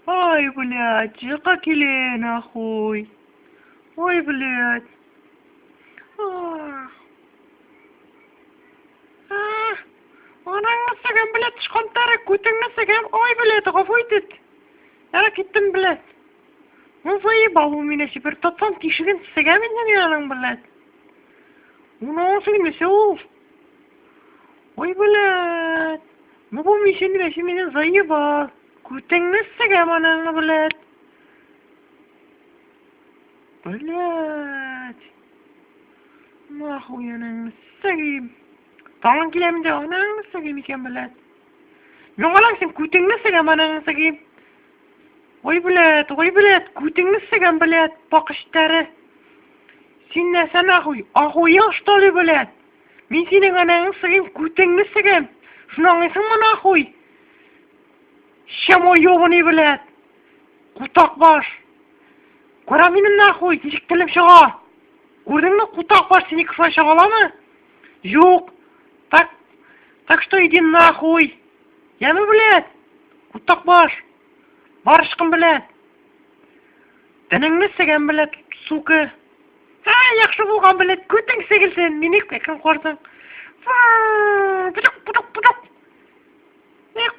Ой, блядь, жиқа келе, нахуй. Ой, блядь. Ananı sıkın, блядь, шқантары, көтіңні sıkın. Ой, блядь, ғафуйтет. Яра кеттім, блядь. Ну, заебал у меня теперь. Татсан тишігін сігаменден яның, блядь. Ну, сігмесе, ой, блядь. Ну, бұл мешен рәші менен заебал. Көтіңні сігам, анаңы, блядь. Блядь. Нахуй анаңы сігім. Таңын келемін де анаңы сігім екен, блядь. Мен қалаң сен көтіңні сігам, анаңы сігім. Ой, блядь, көтіңні сігам, блядь, бақыштары. Сен нәсі нахуй, ахуял, что ли, блядь? Мен сенің анаңы сігім, көтіңні сігам. Шынаңайсың ма, нахуй? Шамой ебаный, блядь. Құтақ баш. Кора менің, нахуй, нешік тілім шыға. Көрдің ме, құтақ баш, сені кісі шығала ма? Жоқ. Так что иди нахуй. Яны, блядь. Құтақ баш. Барышқын, блядь. Дініңні сігем, блядь, сука. Яқшы болған, блядь, көтің сегілсен. Мен екпекін қорсың. Пұдық.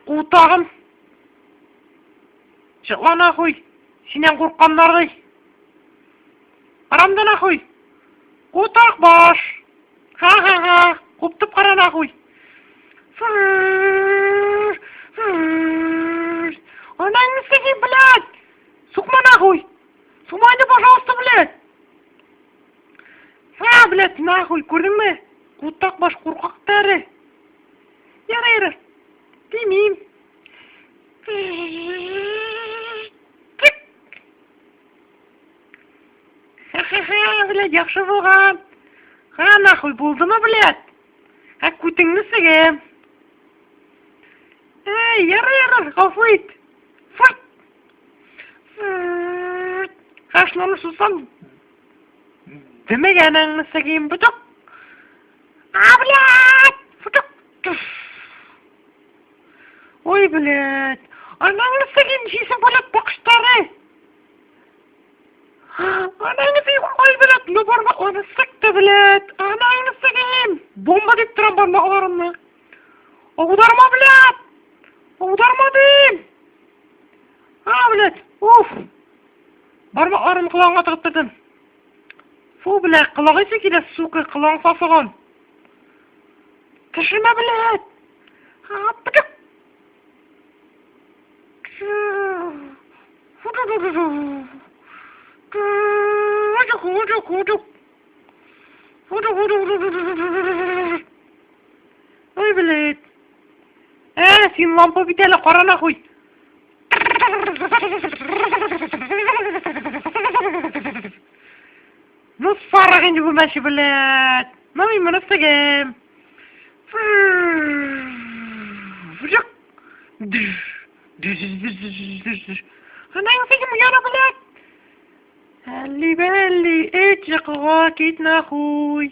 Құтағым. Жықла нахуй. Сенен қорққанлардай. Арамда нахуй. Құтақ баш. Ха. Құптып қара нахуй. Анаңны сеги, блядь. Сукма нахуй. Сумайды, пожалуйста, блядь. Блядь, нахуй, көрдің ме? Құттақ баш қорқақтары. Яра. Демейм. Блядь, яқшы болған. Нахуй, болды ма, блядь? Көтіңні сігем. Яра, ғафуйт. Шынаны сұлсам, демек әніңні сігем, бұдық. Блядь, ой, блядь, анаңны сігем, жейсің, блядь, бақыштары. Анаңны сігем, ой, блядь, ну барма, оны сікті, блядь, анаңны сігем. Бомба деп тұрам бармағыларымны. Аударма, блядь, аударма дейм. Блядь, бармақларым қылаңға тығып тұрдым. Блядь, қылағайсы келе, сука, қылаң сасыған. Кішіме, блядь. Бұдық. Ой, блядь. Сен лампа бітелі қара нахуй. Ну, сарағын жібі мәші, блядь. Науи мұны сігем. Жық. Анайын сігем ұяна, блядь. Әлі, жықыға кет нахуй.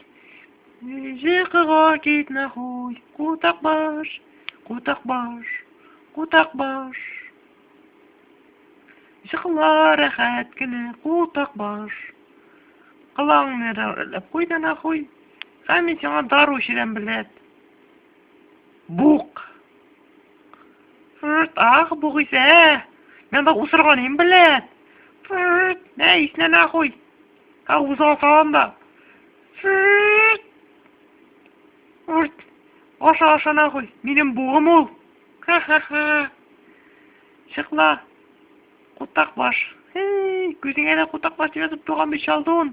Жықыға кет нахуй. Құтақ баш. Жықыла рахат кіні, құтақ баш. Қылаңны әліп қойды нахуй. Мен саған дару ішерем, блядь. Бұқ. Бұқ есе, мен да ұсырған ем, блядь. Исіне нахуй. Ұзға салам да. Аша нахуй. Менің бұғым ол. Шықла. Құттақ баш. Көзіңе де құттақ баш деп жазып тұрған беш алдың.